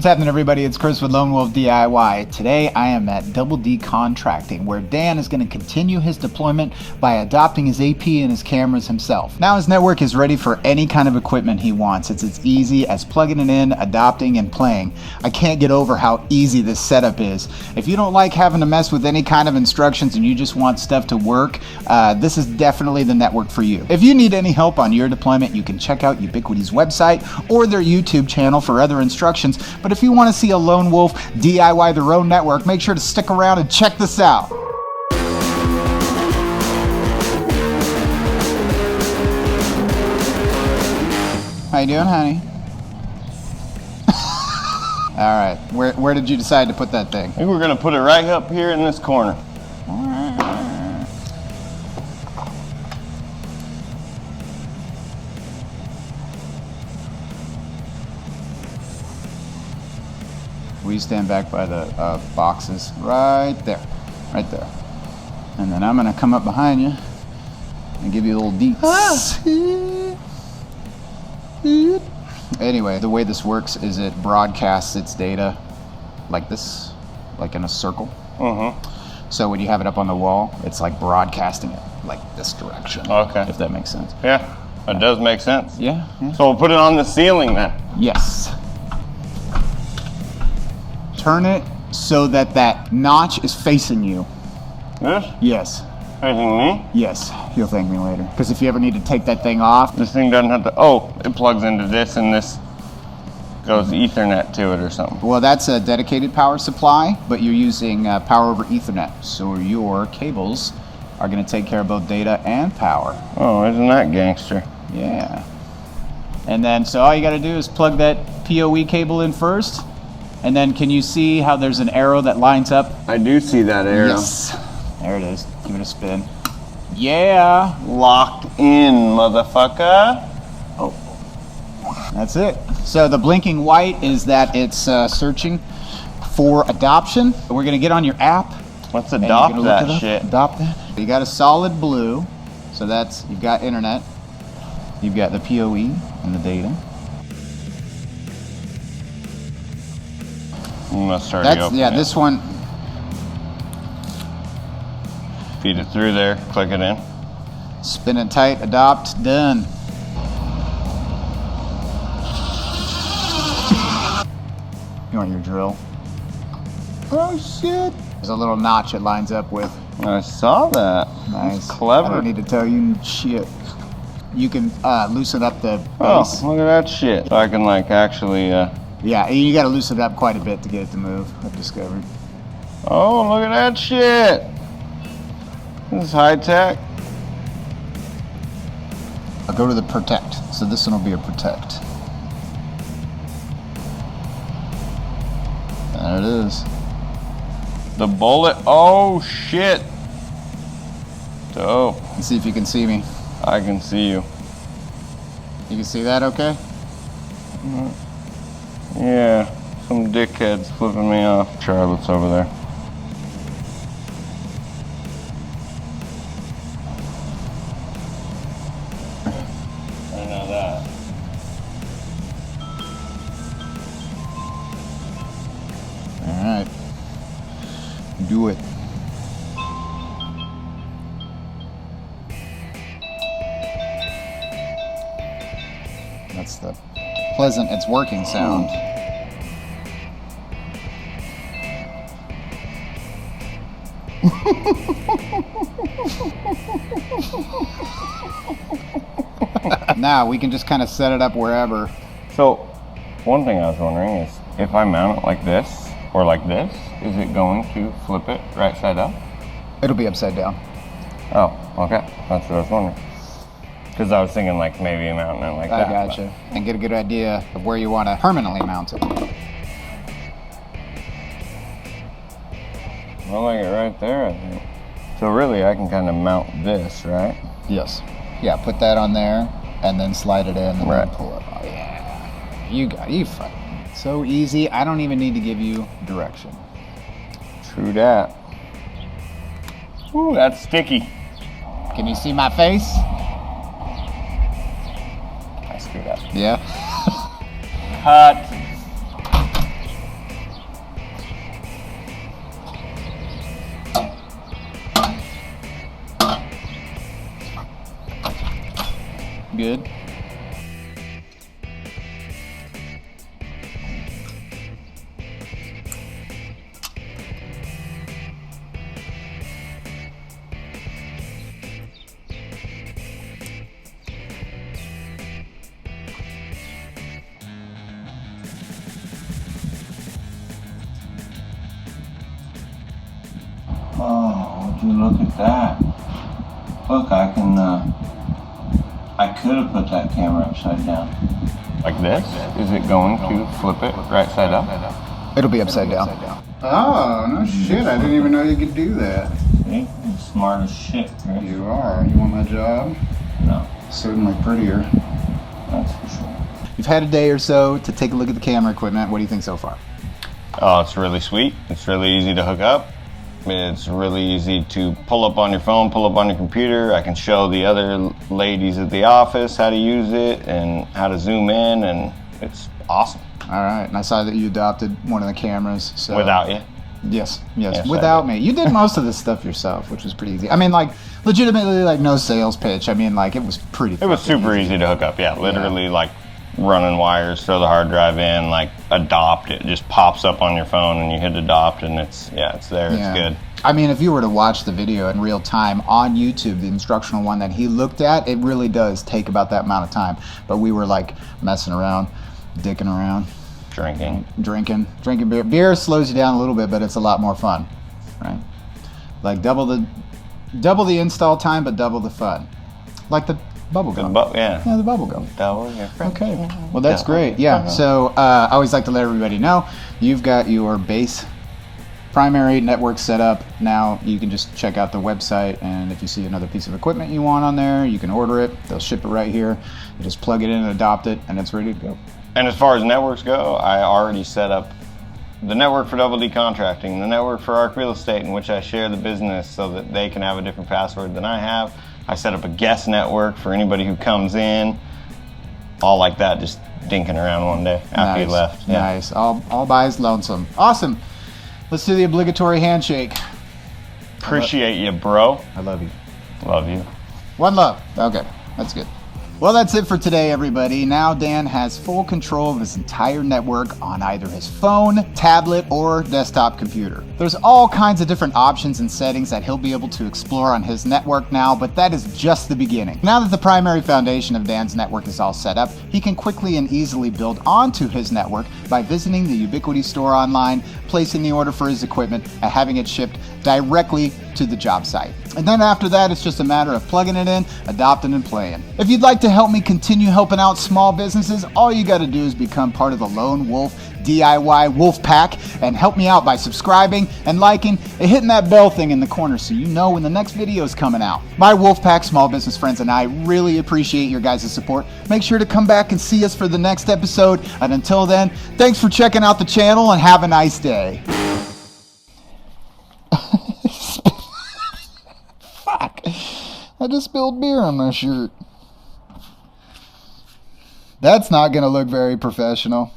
What's happening, everybody? It's Chris with Lone Wolf DIY. Today I am at Double D Contracting, where Dan is going to continue his deployment by adopting his AP and his cameras himself. Now his network is ready for any kind of equipment he wants. It's as easy as plugging it in, adopting, and playing. I can't get over how easy this setup is. If you don't like having to mess with any kind of instructions and you just want stuff to work, this is definitely the network for you. If you need any help on your deployment, you can check out Ubiquity's website or their YouTube channel for other instructions. But if you want to see a Lone Wolf DIY their own network, make sure to stick around and check this out. How you doing, honey? All right, where did you decide to put that thing? I think we're gonna put it right up here in this corner. All right. Will you stand back by the boxes? Right there. And then I'm gonna come up behind you and give you a little deets. Anyway, the way this works is it broadcasts its data like this, like in a circle. So when you have it up on the wall, it's like broadcasting it like this direction. Okay. If that makes sense. Yeah, that does make sense. Yeah. So we'll put it on the ceiling then. Yes. Turn it so that that notch is facing you. This? Yes. Facing me? Yes. You'll thank me later. Because if you ever need to take that thing off. This thing doesn't have to, oh, it plugs into this and this goes Ethernet to it or something. Well, that's a dedicated power supply, but you're using power over Ethernet. So your cables are going to take care of both data and power. Oh, isn't that gangster? Yeah. And then, so all you got to do is plug that PoE cable in first. And then can you see how there's an arrow that lines up? I do see that arrow. Yes. There it is. Give it a spin. Yeah. Locked in, motherfucker. Oh. That's it. So the blinking white is that it's searching for adoption. We're going to get on your app. Let's adopt that shit. Adopt that. You got a solid blue. So that's, you've got internet. You've got the PoE and the data. Must already open it. This one. Feed it through there, click it in. Spin it tight, adopt, done. You want your drill? Oh shit! There's a little notch it lines up with. I saw that. Nice. That's clever. I don't need to tell you shit. You can loosen up the base. Oh, look at that shit. So I can like actually, Yeah, you gotta loosen it up quite a bit to get it to move, I've discovered. oh, look at that shit. This is high tech. I'll go to the Protect. So this one will be a Protect. There it is. The bullet, oh shit. Dope. Let's see if you can see me. I can see you. You can see that okay? Yeah, some dickheads flipping me off. Charlotte's over there. I know that. All right. Do it. That's the pleasant, it's working sound. Now we can just kind of set it up wherever. So, one thing I was wondering is, if I mount it like this, or like this, is it going to flip it right side up? It'll be upside down. Oh, okay. That's what I was wondering. Because I was thinking like maybe mounting it like that. I gotcha. And get a good idea of where you want to permanently mount it. I like it right there, I think. So really, I can kind of mount this, right? Yes. Yeah, put that on there, and then slide it in, and Right. then pull it. Oh, yeah. You got it. You fucking. So easy. I don't even need to give you direction. True that. Ooh, that's sticky. Can you see my face? I screwed up. Yeah. Cut. good. Oh, would you look at that? Look, I can, I could have put that camera upside down. Like this? Is it going to flip it right side up? It'll be upside down. Oh, no shit. I didn't even know you could do that. See? I'm smart as shit, Chris. You are. You want my job? No, Certainly prettier. that's for sure. You've had a day or so to take a look at the camera equipment. What do you think so far? Oh, it's really sweet. It's really easy to hook up. It's really easy to pull up on your phone, pull up on your computer. I can show the other ladies at the office how to use it and how to zoom in, and it's awesome. All right. And I saw that you adopted one of the cameras. So Without you. Yes, Yes, without I me. You did most of this stuff yourself, which was pretty easy. I mean, like, legitimately, like, no sales pitch. I mean, like, it was pretty It was super easy to hook up, yeah. Literally, like, running wires, throw the hard drive in, like, adopt. It just pops up on your phone, and you hit adopt, and it's there. Yeah. It's good. I mean, if you were to watch the video in real time on YouTube, the instructional one that he looked at, it really does take about that amount of time. But we were, like, messing around, dicking around. Drinking beer. Beer slows you down a little bit, but it's a lot more fun, right? Like double the install time, but double the fun. Like the bubble gum. Yeah, the bubble gum. Double your friend. Okay, well that's great. Yeah. So I always like to let everybody know you've got your base primary network set up. Now you can just check out the website, and if you see another piece of equipment you want on there, you can order it. They'll ship it right here. You just plug it in and adopt it, and it's ready to go. And as far as networks go, I already set up the network for Double D Contracting, the network for Arc Real Estate, in which I share the business so that they can have a different password than I have. I set up a guest network for anybody who comes in, all like that, just dinking around one day after he left. Yeah. Nice. All by his lonesome. Awesome. Let's do the obligatory handshake. Appreciate you, bro. I love you. Love you. One love. Okay, that's good. Well, that's it for today, everybody. Now Dan has full control of his entire network on either his phone, tablet, or desktop computer. There's all kinds of different options and settings that he'll be able to explore on his network now, but that is just the beginning. Now that the primary foundation of Dan's network is all set up, he can quickly and easily build onto his network by visiting the Ubiquiti store online, placing the order for his equipment, and having it shipped directly to the job site. And then after that, it's just a matter of plugging it in, adopting, and playing. If you'd like to help me continue helping out small businesses, all you got to do is become part of the Lone Wolf DIY Wolf Pack and help me out by subscribing and liking and hitting that bell thing in the corner so you know when the next video is coming out. My Wolf Pack small business friends and I really appreciate your guys' support. Make sure to come back and see us for the next episode. And until then, thanks for checking out the channel and have a nice day. Fuck. I just spilled beer on my shirt. That's not going to look very professional.